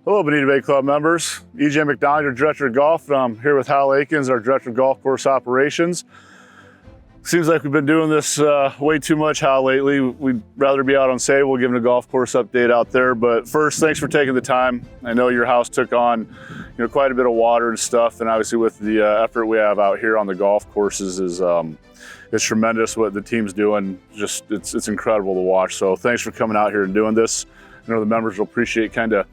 Hello, Bonita Bay Club members. EJ McDonald, your Director of Golf. I'm here with Hal Akins, our Director of Golf Course Operations. Seems like we've been doing this way too much, Hal, lately. We'd rather be out on Sable, giving a golf course update out there. But first, thanks for taking the time. I know your house took on, quite a bit of water and stuff, and obviously with the effort we have out here on the golf courses is it's tremendous what the team's doing. Just it's incredible to watch. So thanks for coming out here and doing this. I know the members will appreciate kind of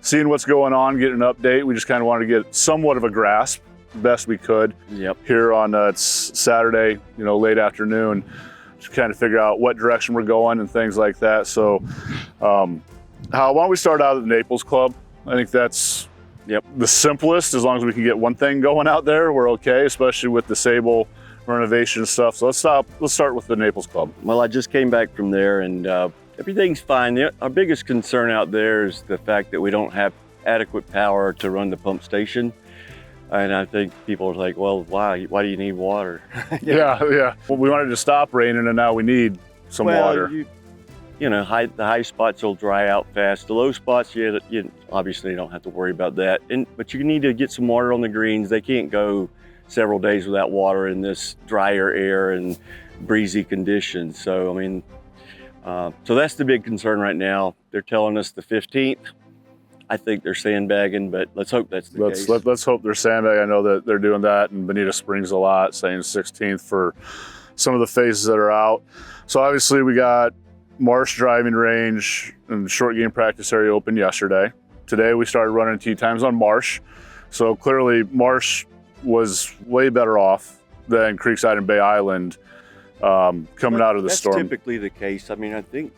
seeing what's going on, getting an update. We just kind of wanted to get somewhat of a grasp, best we could. Yep. Here on it's Saturday, late afternoon, to kind of figure out what direction we're going and things like that. So, Hal, why don't we start out at the Naples Club? I think that's the simplest. As long as we can get one thing going out there, we're okay, especially with the Sable renovation stuff. So let's start with the Naples Club. Well, I just came back from there and everything's fine. Our biggest concern out there is the fact that we don't have adequate power to run the pump station. And I think people are like, well, why do you need water? Yeah. Well, we wanted to stop raining and now we need some water. The high spots will dry out fast. The low spots, you obviously don't have to worry about that. But you need to get some water on the greens. They can't go several days without water in this drier air and breezy conditions. So, so that's the big concern right now. They're telling us the 15th. I think they're sandbagging, but let's hope that's the case. Let's hope they're sandbagging. I know that they're doing that in Bonita Springs a lot, saying 16th for some of the phases that are out. So obviously we got Marsh driving range and short game practice area open yesterday. Today we started running tee times on Marsh. So clearly Marsh was way better off than Creekside and Bay Island coming out of the storm. That's typically the case. I think,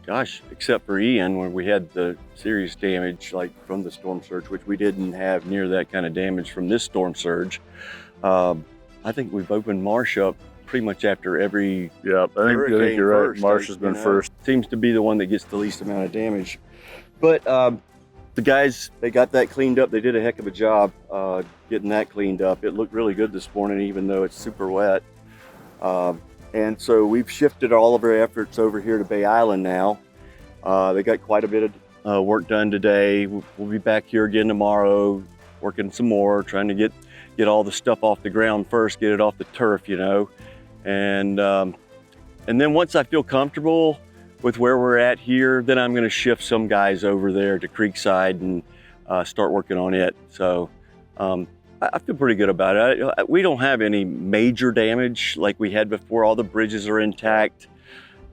gosh, except for Ian, when we had the serious damage like from the storm surge, which we didn't have near that kind of damage from this storm surge. I think we've opened Marsh up pretty much after every I think you're right. First, Marsh has been first. Seems to be the one that gets the least amount of damage. But the guys, they got that cleaned up. They did a heck of a job getting that cleaned up. It looked really good this morning, even though it's super wet. And so we've shifted all of our efforts over here to Bay Island now. They got quite a bit of work done today. We'll be back here again tomorrow, working some more, trying to get all the stuff off the ground first, get it off the turf, And then once I feel comfortable with where we're at here, then I'm gonna shift some guys over there to Creekside and start working on it. So I feel pretty good about it. We don't have any major damage like we had before. All the bridges are intact.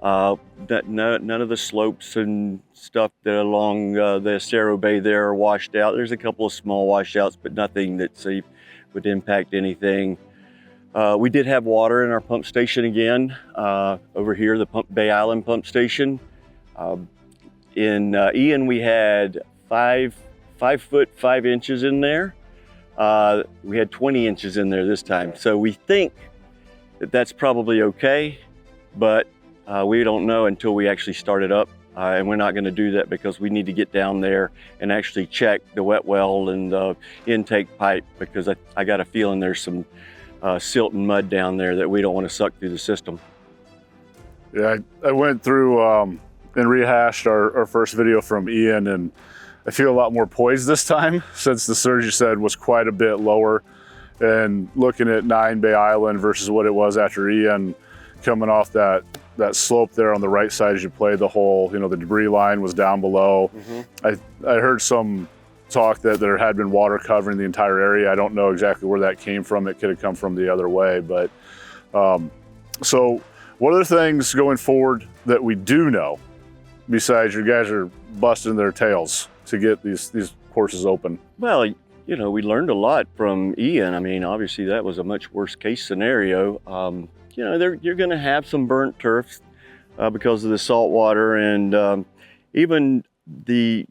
None of the slopes and stuff that along the Cerro Bay there are washed out. There's a couple of small washouts, but nothing that would impact anything. We did have water in our pump station again over here, the Bay Island pump station. In Ian, we had 5 foot 5 inches in there. We had 20 inches in there this time. So we think that that's probably okay, but we don't know until we actually start it up. And we're not gonna do that because we need to get down there and actually check the wet well and the intake pipe, because I got a feeling there's some silt and mud down there that we don't want to suck through the system. Yeah, I went through and rehashed our first video from Ian, and I feel a lot more poised this time since the surge, you said, was quite a bit lower. And looking at 9 Bay Island versus what it was after Ian, coming off that slope there on the right side as you played the hole, the debris line was down below. I heard some talk that there had been water covering the entire area. I don't know exactly where that came from. It could have come from the other way. But so what are the things going forward that we do know, besides you guys are busting their tails to get these courses open? Well, we learned a lot from Ian. Obviously that was a much worse case scenario. You're going to have some burnt turf because of the salt water, and even the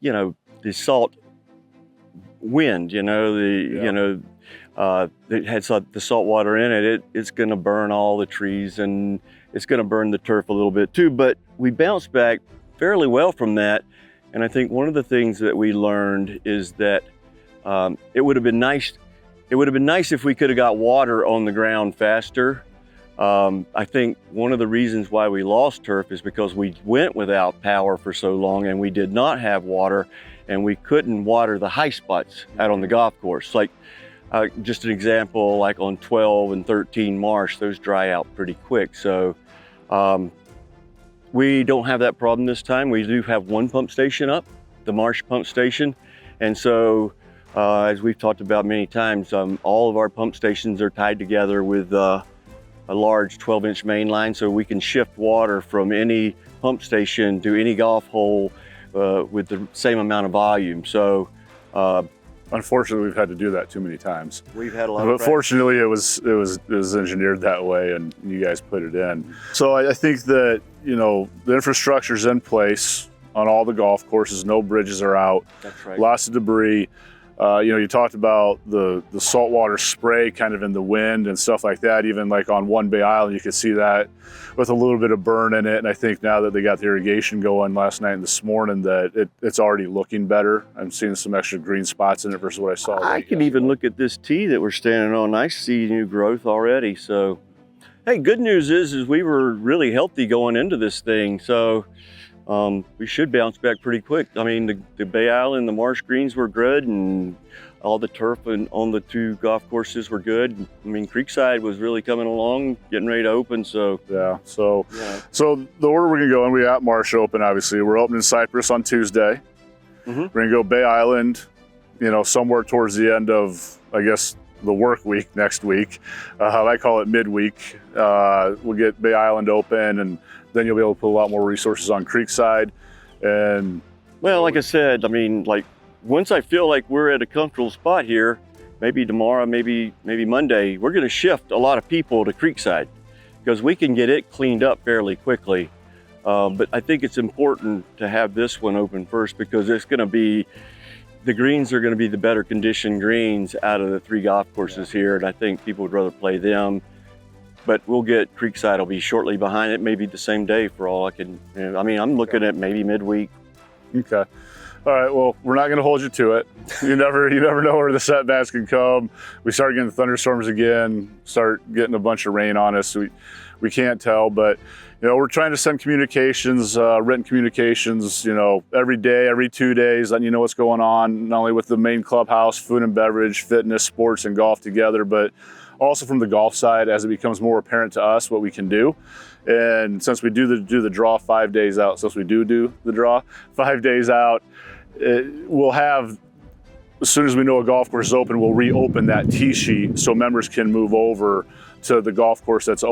salt wind. It has the salt water in it. It's going to burn all the trees and it's going to burn the turf a little bit too. But we bounced back fairly well from that. And I think one of the things that we learned is that it would have been nice if we could have got water on the ground faster. I think one of the reasons why we lost turf is because we went without power for so long and we did not have water, and we couldn't water the high spots out on the golf course. Like just an example, like on 12 and 13 marsh, those dry out pretty quick. So we don't have that problem this time. We do have one pump station up, the marsh pump station. And so as we've talked about many times, all of our pump stations are tied together with a large 12-inch main line, so we can shift water from any pump station to any golf hole with the same amount of volume. So unfortunately, we've had to do that too many times. We've had a lot but of practice. Fortunately, it was engineered that way, and you guys put it in. So I think that, you know, the infrastructure's in place on all the golf courses. No bridges are out. That's right. Lots of debris. You know, you talked about the saltwater spray kind of in the wind and stuff like that. Even like on One Bay Island, you could see that with a little bit of burn in it. And I think now that they got the irrigation going last night and this morning, that it's already looking better. I'm seeing some extra green spots in it versus what I saw. I can even look at this tee that we're standing on. I see new growth already. So, hey, good news is we were really healthy going into this thing. So we should bounce back pretty quick. I mean, the Bay Island, the marsh greens were good, and all the turf on the two golf courses were good. I mean, Creekside was really coming along, getting ready to open. So yeah. So the order we're gonna go in, we got Marsh open. Obviously, we're opening Cypress on Tuesday. We're gonna go Bay Island, you know, somewhere towards the end of, I guess, the work week next week. I call it midweek. We'll get Bay Island open, and then you'll be able to put a lot more resources on Creekside. And well, like I said, I mean, like once I feel like we're at a comfortable spot here, maybe tomorrow, maybe Monday, we're going to shift a lot of people to Creekside because we can get it cleaned up fairly quickly. But I think it's important to have this one open first because it's going to be, the greens are going to be the better conditioned greens out of the three golf courses here, and I think people would rather play them. But we'll get Creekside will be shortly behind it, maybe the same day for all I can. You know, I mean, I'm looking at maybe midweek. Okay. All right. Well, we're not going to hold you to it. You never know where the setbacks can come. We start getting thunderstorms again. Start getting a bunch of rain on us. We can't tell, but you know, we're trying to send communications, written communications. You know, every day, every 2 days, letting you know what's going on, not only with the main clubhouse, food and beverage, fitness, sports, and golf together, but also from the golf side as it becomes more apparent to us what we can do. And since we do the draw 5 days out, since we do the draw 5 days out, we'll have, as soon as we know a golf course is open, we'll reopen that tee sheet so members can move over to the golf course that's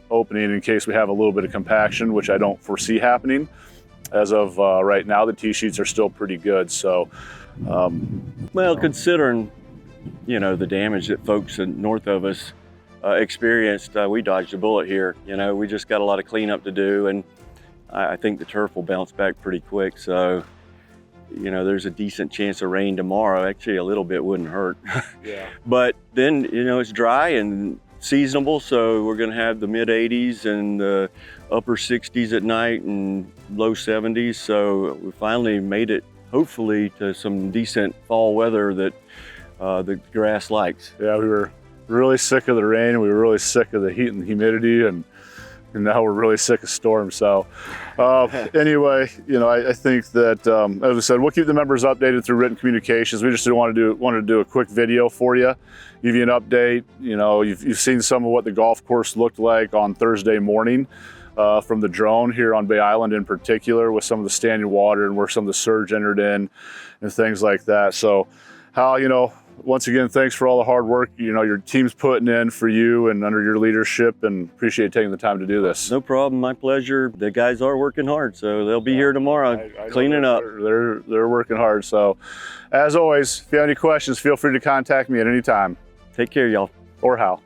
opening in case we have a little bit of compaction, which I don't foresee happening. As of right now, the tee sheets are still pretty good. So, well, considering, you know, the damage that folks north of us experienced, we dodged a bullet here. You know, we just got a lot of cleanup to do, and I think the turf will bounce back pretty quick. So, you know, there's a decent chance of rain tomorrow. Actually, a little bit wouldn't hurt. Yeah. But then, you know, it's dry and seasonable, so we're going to have the mid 80s and the upper 60s at night and low 70s. So we finally made it, hopefully, to some decent fall weather that the grass likes. Yeah, we were really sick of the rain. We were really sick of the heat and humidity, and now we're really sick of storms. So anyway, you know, I think that, as I said, we'll keep the members updated through written communications. We just wanted to do a quick video for you, give you an update. You know, you've seen some of what the golf course looked like on Thursday morning from the drone here on Bay Island in particular, with some of the standing water and where some of the surge entered in and things like that. So Hal, you know, once again, thanks for all the hard work, you know, your team's putting in for you and under your leadership, and appreciate taking the time to do this. No problem, my pleasure. The guys are working hard, so they'll be here tomorrow cleaning up. They're working hard. So as always, if you have any questions, feel free to contact me at any time. Take care, y'all. Or Hal.